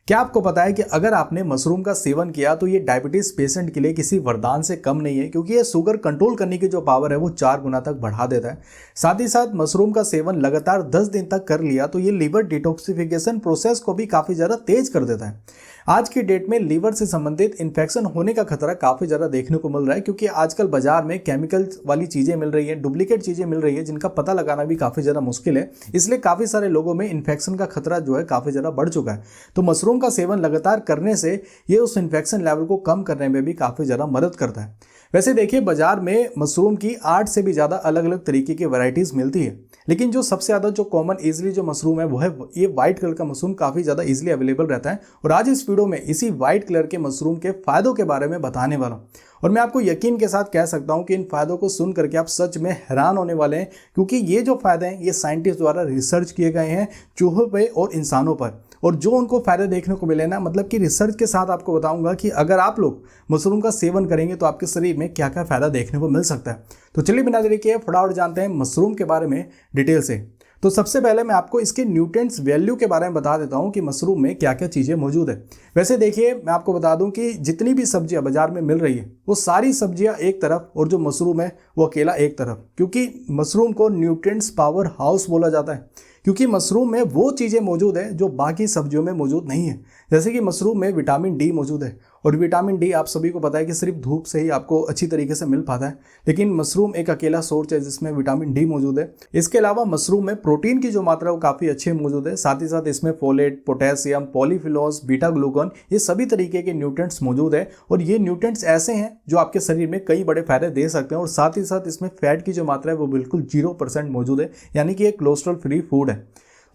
क्या आपको पता है कि अगर आपने मशरूम का सेवन किया तो ये डायबिटीज पेशेंट के लिए किसी वरदान से कम नहीं है, क्योंकि ये शुगर कंट्रोल करने की जो पावर है वो 4 गुना तक बढ़ा देता है। साथ ही साथ मशरूम का सेवन लगातार 10 दिन तक कर लिया तो ये लीवर डिटॉक्सिफिकेशन प्रोसेस को भी काफ़ी ज़्यादा तेज कर देता है। आज की डेट में लीवर से संबंधित इन्फेक्शन होने का खतरा काफ़ी ज़्यादा देखने को मिल रहा है, क्योंकि आजकल बाजार में केमिकल वाली चीज़ें मिल रही हैं, डुप्लीकेट चीज़ें मिल रही हैं, जिनका पता लगाना भी काफ़ी ज़्यादा मुश्किल है। इसलिए काफ़ी सारे लोगों में इन्फेक्शन का खतरा जो है काफ़ी ज़्यादा बढ़ चुका है। तो मशरूम का सेवन लगातार करने से ये उस इन्फेक्शन लेवल को कम करने में भी काफ़ी ज़्यादा मदद करता है। वैसे देखिए, बाजार में मशरूम की 8 से भी ज़्यादा अलग अलग तरीके की वैरायटीज़ मिलती है, लेकिन जो सबसे ज़्यादा जो कॉमन इजीली जो मशरूम है वो है ये वाइट कलर का मशरूम, काफ़ी ज़्यादा इजीली अवेलेबल रहता है। और आज इस वीडियो में इसी वाइट कलर के मशरूम के फ़ायदों के बारे में बताने वाला हूँ। और मैं आपको यकीन के साथ कह सकता हूँ कि इन फ़ायदों को सुन करके आप सच में हैरान होने वाले हैं, क्योंकि ये जो फ़ायदे हैं ये साइंटिस्ट द्वारा रिसर्च किए गए हैं चूहों पे और इंसानों पर। और जो उनको फ़ायदे देखने को मिले ना, मतलब कि रिसर्च के साथ आपको बताऊंगा कि अगर आप लोग मशरूम का सेवन करेंगे तो आपके शरीर में क्या क्या फ़ायदा देखने को मिल सकता है। तो चलिए बिना देरी किए फटाफट जानते हैं मशरूम के बारे में डिटेल से। तो सबसे पहले मैं आपको इसके न्यूट्रिएंट्स वैल्यू के बारे में बता देता हूं कि मशरूम में क्या क्या चीज़ें मौजूद है। वैसे देखिए, मैं आपको बता दूं कि जितनी भी सब्जियां बाजार में मिल रही है वो सारी सब्जियां एक तरफ और जो मशरूम है वो अकेला एक तरफ, क्योंकि मशरूम को न्यूट्रिएंट्स पावर हाउस बोला जाता है, क्योंकि मशरूम में वो चीज़ें मौजूद है जो बाकी सब्जियों में मौजूद नहीं है। जैसे कि मशरूम में विटामिन डी मौजूद है, और विटामिन डी आप सभी को पता है कि सिर्फ धूप से ही आपको अच्छी तरीके से मिल पाता है, लेकिन मशरूम एक अकेला सोर्स है जिसमें विटामिन डी मौजूद है। इसके अलावा मशरूम में प्रोटीन की जो मात्रा है वो काफ़ी अच्छी मौजूद है। साथ ही साथ इसमें folate, potassium, polyphenols, beta glucan, ये सभी तरीके के न्यूट्रिएंट्स मौजूद है। और ये न्यूट्रिएंट्स ऐसे हैं जो आपके शरीर में कई बड़े फायदे दे सकते हैं। और साथ ही साथ इसमें फैट की जो मात्रा है वो बिल्कुल 0% मौजूद है, यानी कि एक कोलेस्ट्रॉल फ्री फूड है।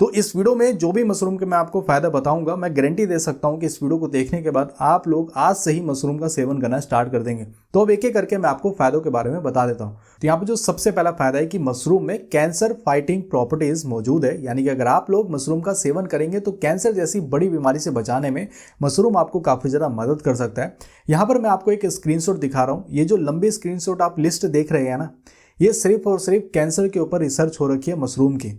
तो इस वीडियो में जो भी मशरूम के मैं आपको फायदा बताऊंगा, मैं गारंटी दे सकता हूं कि इस वीडियो को देखने के बाद आप लोग आज से ही मशरूम का सेवन करना स्टार्ट कर देंगे। तो अब एक एक करके मैं आपको फायदों के बारे में बता देता हूं। तो यहाँ पे जो सबसे पहला फायदा है कि मशरूम में कैंसर फाइटिंग प्रॉपर्टीज मौजूद है, यानी कि अगर आप लोग मशरूम का सेवन करेंगे तो कैंसर जैसी बड़ी बीमारी से बचाने में मशरूम आपको काफ़ी ज़्यादा मदद कर सकता है। यहाँ पर मैं आपको एक स्क्रीनशॉट दिखा रहा हूँ। ये जो लंबी स्क्रीनशॉट आप लिस्ट देख रहे हैं ना, ये सिर्फ और सिर्फ कैंसर के ऊपर रिसर्च हो रखी है मशरूम की।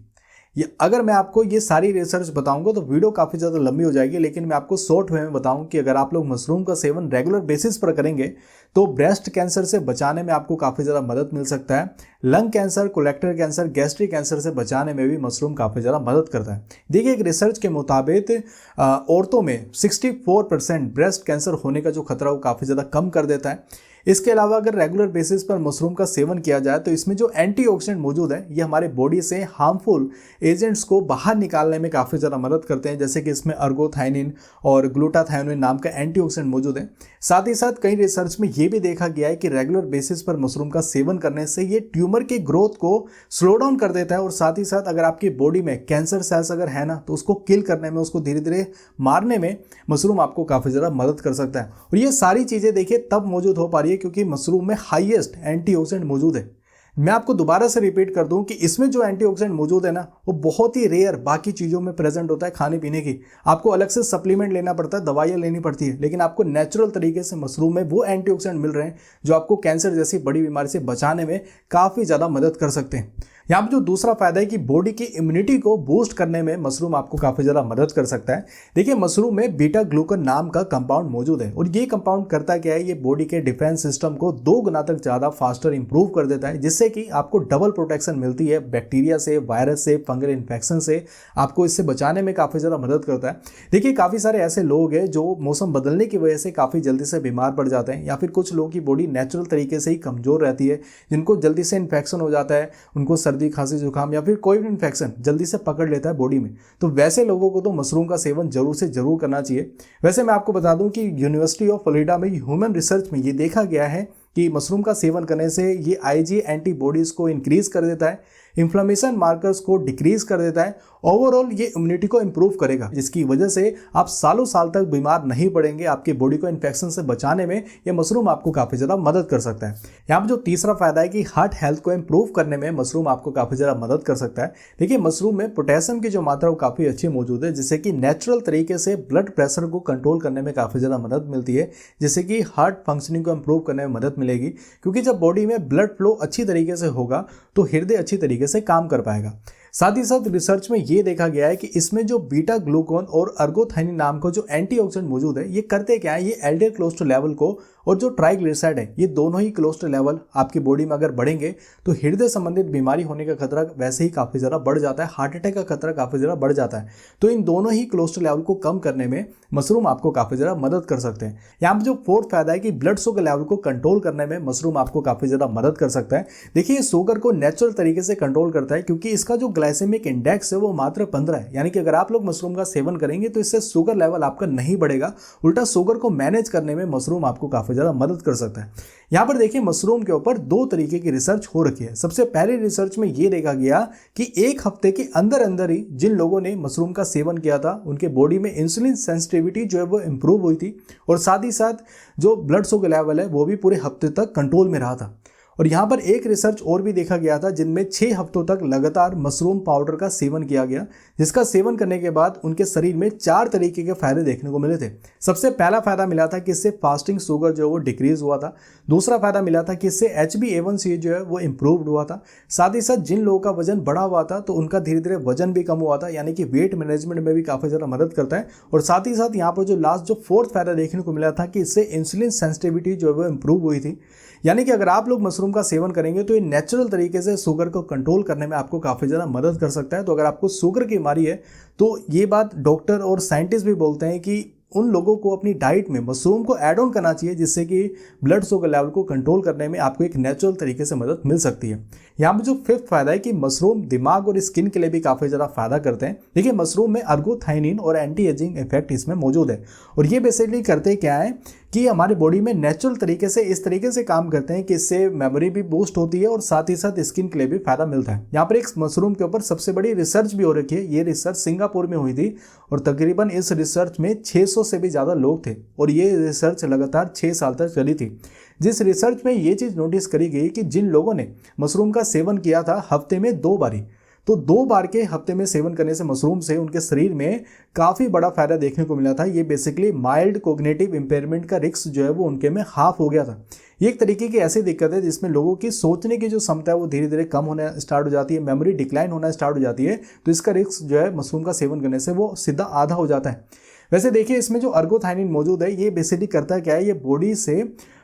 ये अगर मैं आपको ये सारी रिसर्च बताऊंगा तो वीडियो काफ़ी ज़्यादा लंबी हो जाएगी, लेकिन मैं आपको शॉर्ट वे में बताऊं कि अगर आप लोग मशरूम का सेवन रेगुलर बेसिस पर करेंगे तो ब्रेस्ट कैंसर से बचाने में आपको काफ़ी ज़्यादा मदद मिल सकता है। Lung cancer, collector cancer, gastric cancer से बचाने में भी मशरूम काफ़ी ज़्यादा मदद करता है। देखिए, एक रिसर्च के मुताबिक औरतों में 64% ब्रेस्ट कैंसर होने का जो खतरा वो काफ़ी ज़्यादा कम कर देता है। इसके अलावा अगर रेगुलर बेसिस पर मशरूम का सेवन किया जाए तो इसमें जो एंटीऑक्सीडेंट मौजूद है ये हमारे बॉडी से हार्मफुल एजेंट्स को बाहर निकालने में काफ़ी ज़्यादा मदद करते हैं, जैसे कि इसमें अर्गोथायनिन और ग्लूटाथायोनिन नाम का एंटीऑक्सीडेंट मौजूद है। साथ ही साथ कई रिसर्च में ये भी देखा गया है कि रेगुलर बेसिस पर मशरूम का सेवन करने से ये ट्यूमर के ग्रोथ को स्लो डाउन कर देता है। और साथ ही साथ अगर आपकी बॉडी में कैंसर सेल्स अगर है ना, तो उसको किल करने में, उसको धीरे धीरे मारने में मशरूम आपको काफ़ी ज़्यादा मदद कर सकता है। और ये सारी चीज़ें देखिए तब मौजूद हो पा रही है क्योंकि मशरूम में हाईएस्ट एंटीऑक्सीडेंट मौजूद है। मैं आपको दोबारा से रिपीट कर दूं कि इसमें जो एंटीऑक्सीडेंट मौजूद है ना, वो बहुत ही रेयर बाकी चीज़ों में प्रेजेंट होता है। खाने पीने की आपको अलग से सप्लीमेंट लेना पड़ता है, दवाइयाँ लेनी पड़ती है, लेकिन आपको नेचुरल तरीके से मशरूम में वो एंटीऑक्सीडेंट मिल रहे हैं जो आपको कैंसर जैसी बड़ी बीमारी से बचाने में काफ़ी ज़्यादा मदद कर सकते हैं। यहाँ पर जो दूसरा फायदा है कि बॉडी की इम्यूनिटी को बूस्ट करने में मशरूम आपको काफ़ी ज़्यादा मदद कर सकता है। देखिए, मशरूम में बीटा ग्लूकन नाम का कंपाउंड मौजूद है, और ये कंपाउंड करता क्या है, ये बॉडी के डिफेंस सिस्टम को 2 गुना तक ज़्यादा फास्टर इंप्रूव कर देता है, जिससे कि आपको डबल प्रोटेक्शन मिलती है बैक्टीरिया से, वायरस से, फंगल इन्फेक्शन से। आपको इससे बचाने में काफ़ी ज़्यादा मदद करता है। देखिए, काफ़ी सारे ऐसे लोग हैं जो मौसम बदलने की वजह से काफ़ी जल्दी से बीमार पड़ जाते हैं, या फिर कुछ लोगों की बॉडी नेचुरल तरीके से ही कमज़ोर रहती है, जिनको जल्दी से इन्फेक्शन हो जाता है, उनको सर्दी, खांसी, जुकाम या फिर कोई भी इन्फेक्शन जल्दी से पकड़ लेता है बॉडी में। तो वैसे लोगों को तो मशरूम का सेवन जरूर से जरूर करना चाहिए। वैसे मैं आपको बता दूं कि यूनिवर्सिटी ऑफ फ्लोरिडा में ह्यूमन रिसर्च में ये देखा गया है कि मशरूम का सेवन करने से ये आईजी एंटीबॉडीज को इंक्रीज कर देता है, इन्फ्लेमेशन मार्कर्स को डिक्रीज कर देता है, ओवरऑल ये इम्यूनिटी को इंप्रूव करेगा, जिसकी वजह से आप सालों साल तक बीमार नहीं पड़ेंगे। आपकी बॉडी को इन्फेक्शन से बचाने में ये मशरूम आपको काफ़ी ज़्यादा मदद कर सकता है। यहाँ पर जो तीसरा फायदा है कि हार्ट हेल्थ को इंप्रूव करने में मशरूम आपको काफ़ी ज़्यादा मदद कर सकता है। देखिए, मशरूम में पोटेशियम की जो मात्रा वो काफ़ी अच्छी मौजूद है, जिससे कि नेचुरल तरीके से ब्लड प्रेशर को कंट्रोल करने में काफ़ी ज़्यादा मदद मिलती है, जिससे कि हार्ट फंक्शनिंग को इंप्रूव करने में मदद मिलेगी। क्योंकि जब बॉडी में ब्लड फ्लो अच्छी तरीके से होगा तो हृदय अच्छी तरीके से काम कर पाएगा। साथ ही साथ रिसर्च में ये देखा गया है कि इसमें जो बीटा ग्लूकोन और अर्गोथाइनिन नाम का जो एंटीऑक्सीडेंट मौजूद है, ये करते क्या है, ये एलडीएल कोलेस्ट्रॉल लेवल को और जो ट्राइग्लिसराइड है, ये दोनों ही कोलेस्ट्रॉल लेवल आपकी बॉडी में अगर बढ़ेंगे तो हृदय संबंधित बीमारी होने का खतरा वैसे ही काफ़ी ज़्यादा बढ़ जाता है, हार्ट अटैक का खतरा काफ़ी ज़्यादा बढ़ जाता है। तो इन दोनों ही कोलेस्ट्रॉल लेवल को कम करने में मशरूम आपको काफ़ी ज़्यादा मदद कर सकते हैं। यहाँ पर जो फोर्थ फायदा है कि ब्लड शुगर लेवल को कंट्रोल करने में मशरूम आपको काफ़ी ज़्यादा मदद कर सकता है। देखिए, शुगर को नेचुरल तरीके से कंट्रोल करता है क्योंकि इसका जो ग्लाइसेमिक इंडेक्स है वो मात्र 15 है। यानी कि अगर आप लोग मशरूम का सेवन करेंगे तो इससे शुगर लेवल आपका नहीं बढ़ेगा, उल्टा शुगर को मैनेज करने में मशरूम आपको काफ़ी ज़्यादा मदद कर सकता है। यहाँ पर देखिए, मशरूम के ऊपर 2 तरीके की रिसर्च हो रखी है। सबसे पहले रिसर्च में ये देखा गया कि 1 हफ्ते के अंदर अंदर ही जिन लोगों ने मशरूम का सेवन किया था उनके बॉडी में इंसुलिन सेंसिटिविटी जो है वो इंप्रूव हुई थी और साथ ही साथ जो ब्लड शुगर लेवल है वो भी पूरे हफ्ते तक कंट्रोल में रहा था। और यहाँ पर एक रिसर्च और भी देखा गया था जिनमें 6 हफ्तों तक लगातार मशरूम पाउडर का सेवन किया गया, जिसका सेवन करने के बाद उनके शरीर में 4 तरीके के फायदे देखने को मिले थे। सबसे पहला फायदा मिला था कि इससे फास्टिंग शुगर जो है वो डिक्रीज हुआ था। दूसरा फायदा मिला था कि इससे HbA1c जो है वो इम्प्रूव्ड हुआ था। साथ ही साथ जिन लोगों का वजन बढ़ा हुआ था तो उनका धीरे धीरे वजन भी कम हुआ था, यानी कि वेट मैनेजमेंट में भी काफ़ी ज़्यादा मदद करता है। और साथ ही साथ यहाँ पर जो लास्ट जो फोर्थ फायदा देखने को मिला था कि इससे इंसुलिन सेंसिटिविटी जो है वो इम्प्रूव हुई थी। यानी कि अगर आप लोग मशरूम का सेवन करेंगे तो ये नेचुरल तरीके से शुगर को कंट्रोल करने में आपको काफ़ी ज़्यादा मदद कर सकता है। तो अगर आपको शुगर की बीमारी है तो ये बात डॉक्टर और साइंटिस्ट भी बोलते हैं कि उन लोगों को अपनी डाइट में मशरूम को ऐड ऑन करना चाहिए, जिससे कि ब्लड शुगर लेवल को कंट्रोल करने में आपको एक नेचुरल तरीके से मदद मिल सकती है। यहाँ पे जो 5th फायदा है कि मशरूम दिमाग और स्किन के लिए भी काफ़ी ज़्यादा फायदा करते हैं। देखिए, मशरूम में अर्गोथाइनिन और एंटी एजिंग इफेक्ट इसमें मौजूद है और ये बेसिकली करते क्या है कि हमारे बॉडी में नेचुरल तरीके से इस तरीके से काम करते हैं कि इससे मेमोरी भी बूस्ट होती है और साथ ही साथ स्किन के लिए भी फायदा मिलता है। यहाँ पर एक मशरूम के ऊपर सबसे बड़ी रिसर्च भी हो रखी है। ये रिसर्च सिंगापुर में हुई थी और तकरीबन इस रिसर्च में 600 से भी ज़्यादा लोग थे और ये रिसर्च लगातार 6 साल तक चली थी। जिस रिसर्च में ये चीज़ नोटिस करी गई कि जिन लोगों ने मशरूम का सेवन किया था हफ्ते में 2 बारी, तो 2 बार के हफ्ते में सेवन करने से मशरूम से उनके शरीर में काफ़ी बड़ा फायदा देखने को मिला था। ये बेसिकली माइल्ड कोग्निटिव इम्पेयरमेंट का रिस्क जो है वो उनके में हाफ हो गया था। ये एक तरीके की ऐसी दिक्कत है जिसमें लोगों की सोचने की जो क्षमता है वो धीरे धीरे कम होना स्टार्ट हो जाती है, मेमोरी डिक्लाइन होना स्टार्ट हो जाती है। तो इसका रिस्क जो है मशरूम का सेवन करने से वो सीधा आधा हो जाता है। वैसे देखिए, इसमें जो अर्गोथाइनिन मौजूद है ये बेसिकली करता क्या है, ये बॉडी से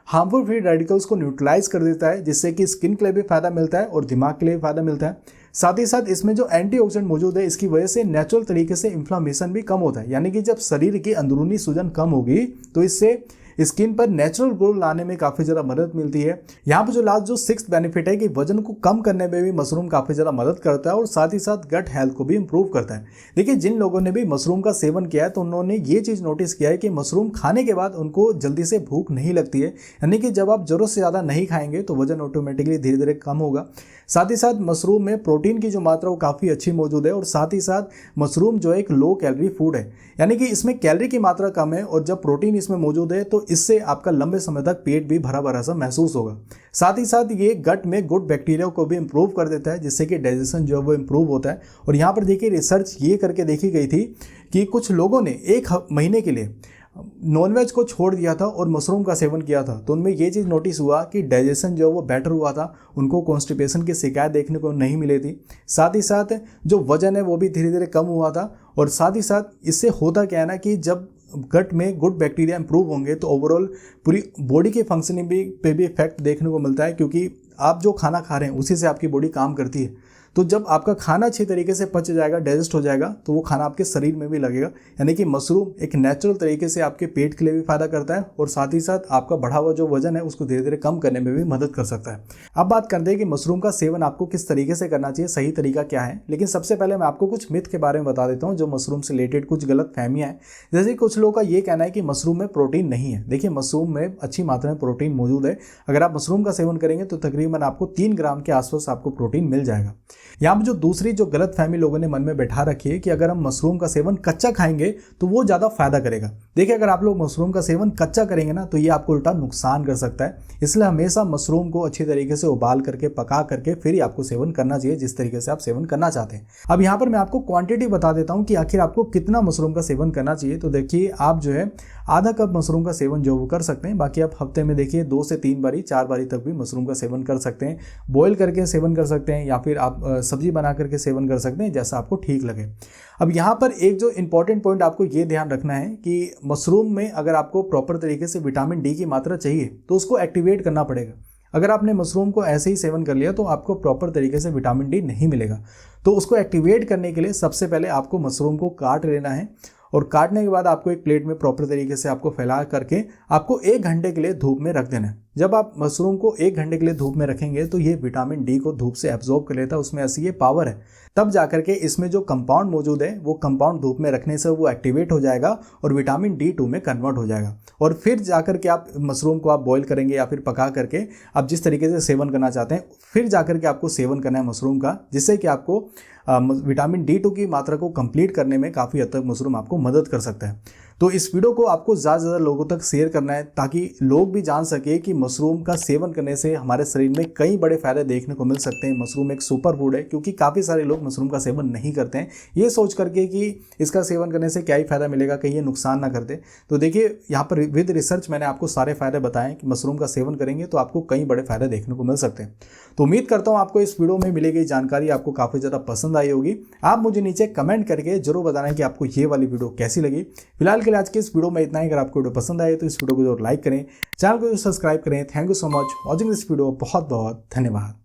हार्मफुल फ्री रेडिकल्स को न्यूट्रलाइज कर देता है, जिससे कि स्किन के लिए भी फायदा मिलता है और दिमाग के लिए भी फायदा मिलता है। साथ ही साथ इसमें जो एंटीऑक्सीडेंट मौजूद है इसकी वजह से नेचुरल तरीके से इन्फ्लामेशन भी कम होता है। यानी कि जब शरीर की अंदरूनी सूजन कम होगी तो इससे स्किन पर नेचुरल ग्लो लाने में काफ़ी ज़्यादा मदद मिलती है। यहाँ पर जो लास्ट जो 6th बेनिफिट है कि वजन को कम करने में भी मशरूम काफ़ी ज़्यादा मदद करता है और साथ ही साथ गट हेल्थ को भी इंप्रूव करता है। देखिए, जिन लोगों ने भी मशरूम का सेवन किया है तो उन्होंने ये चीज़ नोटिस किया है कि मशरूम खाने के बाद उनको जल्दी से भूख नहीं लगती है। यानी कि जब आप ज़रूरत से ज़्यादा नहीं खाएंगे तो वजन ऑटोमेटिकली धीरे धीरे कम होगा। साथ ही साथ मशरूम में प्रोटीन की जो मात्रा वो काफ़ी अच्छी मौजूद है और साथ ही साथ मशरूम जो है एक लो कैलोरी फूड है, यानी कि इसमें कैलोरी की मात्रा कम है और जब प्रोटीन इसमें मौजूद है तो इससे आपका लंबे समय तक पेट भी भरा भरा सा महसूस होगा। साथ ही साथ ये गट में गुड बैक्टीरिया को भी इंप्रूव कर देता है, जिससे कि डाइजेशन जो है वो इंप्रूव होता है। और यहाँ पर देखिए, रिसर्च ये करके देखी गई थी कि कुछ लोगों ने 1 महीने के लिए नॉनवेज को छोड़ दिया था और मशरूम का सेवन किया था, तो उनमें ये चीज़ नोटिस हुआ कि डाइजेशन जो है वो बेटर हुआ था, उनको कॉन्स्टिपेशन की शिकायत देखने को नहीं मिली थी। साथ ही साथ जो वजन है वो भी धीरे धीरे कम हुआ था। और साथ ही साथ इससे होता क्या है ना कि जब गट में गुड बैक्टीरिया इंप्रूव होंगे तो ओवरऑल पूरी बॉडी के फंक्शनिंग पे भी इफेक्ट देखने को मिलता है, क्योंकि आप जो खाना खा रहे हैं उसी से आपकी बॉडी काम करती है। तो जब आपका खाना अच्छी तरीके से पच जाएगा, डाइजेस्ट हो जाएगा, तो वो खाना आपके शरीर में भी लगेगा। यानी कि मशरूम एक नेचुरल तरीके से आपके पेट के लिए भी फायदा करता है और साथ ही साथ आपका बढ़ा हुआ जो वजन है उसको धीरे धीरे कम करने में भी मदद कर सकता है। अब बात करते हैं कि मशरूम का सेवन आपको किस तरीके से करना चाहिए, सही तरीका क्या है। लेकिन सबसे पहले मैं आपको कुछ मिथ के बारे में बता देता हूँ जो मशरूम से रिलेटेड कुछ गलत फहमियाँ हैं। जैसे कुछ लोगों का ये कहना है कि मशरूम में प्रोटीन नहीं है। देखिए, मशरूम में अच्छी मात्रा में प्रोटीन मौजूद है। अगर आप मशरूम का सेवन करेंगे तो तकरीबन आपको 3 ग्राम के आसपास आपको प्रोटीन मिल जाएगा। यहाँ पर जो दूसरी जो गलत फहमी लोगों ने मन में बैठा रखी है कि अगर हम मशरूम का सेवन कच्चा खाएंगे तो वो ज़्यादा फायदा करेगा। देखिए अगर आप लोग मशरूम का सेवन कच्चा करेंगे ना तो ये आपको उल्टा नुकसान कर सकता है, इसलिए हमेशा मशरूम को अच्छी तरीके से उबाल करके पका करके फिर ही आपको सेवन करना चाहिए जिस तरीके से आप सेवन करना चाहते हैं। अब यहाँ पर मैं आपको क्वांटिटी बता देता हूँ कि आखिर आपको कितना मशरूम का सेवन करना चाहिए। तो देखिए आप जो है आधा कप मशरूम का सेवन जो वो कर सकते हैं, बाकी आप हफ्ते में देखिए 2 से 3 बारी 4 बारी तक भी मशरूम का सेवन कर सकते हैं। बॉईल करके सेवन कर सकते हैं या फिर आप सब्जी बना करके सेवन कर सकते हैं, जैसा आपको ठीक लगे। अब यहाँ पर एक जो इंपॉर्टेंट पॉइंट आपको ये ध्यान रखना है कि मशरूम में अगर आपको प्रॉपर तरीके से विटामिन डी की मात्रा चाहिए तो उसको एक्टिवेट करना पड़ेगा। अगर आपने मशरूम को ऐसे ही सेवन कर लिया तो आपको प्रॉपर तरीके से विटामिन डी नहीं मिलेगा। तो उसको एक्टिवेट करने के लिए सबसे पहले आपको मशरूम को काट लेना है और काटने के बाद आपको एक प्लेट में प्रॉपर तरीके से आपको फैला करके आपको 1 घंटे के लिए धूप में रख देना है। जब आप मशरूम को 1 घंटे के लिए धूप में रखेंगे तो ये विटामिन डी को धूप से एब्जॉर्ब कर लेता है, उसमें ऐसी ये पावर है। तब जाकर के इसमें जो कंपाउंड मौजूद है वो कंपाउंड धूप में रखने से वो एक्टिवेट हो जाएगा और विटामिन D2 में कन्वर्ट हो जाएगा। और फिर जाकर के आप मशरूम को आप बॉईल करेंगे या फिर पका करके आप जिस तरीके से सेवन करना चाहते हैं फिर जाकर के आपको सेवन करना है मशरूम का, जिससे कि आपको विटामिन D2 की मात्रा को कंप्लीट करने में काफ़ी हद तक मशरूम आपको मदद कर सकता है। तो इस वीडियो को आपको ज़्यादा से ज़्यादा लोगों तक शेयर करना है ताकि लोग भी जान सके कि मशरूम का सेवन करने से हमारे शरीर में कई बड़े फायदे देखने को मिल सकते हैं। मशरूम एक सुपर फूड है, क्योंकि काफ़ी सारे लोग मशरूम का सेवन नहीं करते हैं ये सोच करके कि इसका सेवन करने से क्या ही फ़ायदा मिलेगा, कहीं ये नुकसान ना कर दे। तो देखिए यहाँ पर विद रिसर्च मैंने आपको सारे फ़ायदे बताएं कि मशरूम का सेवन करेंगे तो आपको कई बड़े फ़ायदे देखने को मिल सकते हैं। तो उम्मीद करता हूँ आपको इस वीडियो में मिली गई जानकारी आपको काफ़ी ज़्यादा पसंद आई होगी। आप मुझे नीचे कमेंट करके जरूर बताना कि आपको ये वाली वीडियो कैसी लगी। फिलहाल के लिए आज के इस वीडियो में इतना ही। अगर आपको वीडियो पसंद आए तो इस वीडियो को जरूर लाइक करें, चैनल को सब्सक्राइब करें। Thank you so much watching this video. बहुत बहुत धन्यवाद।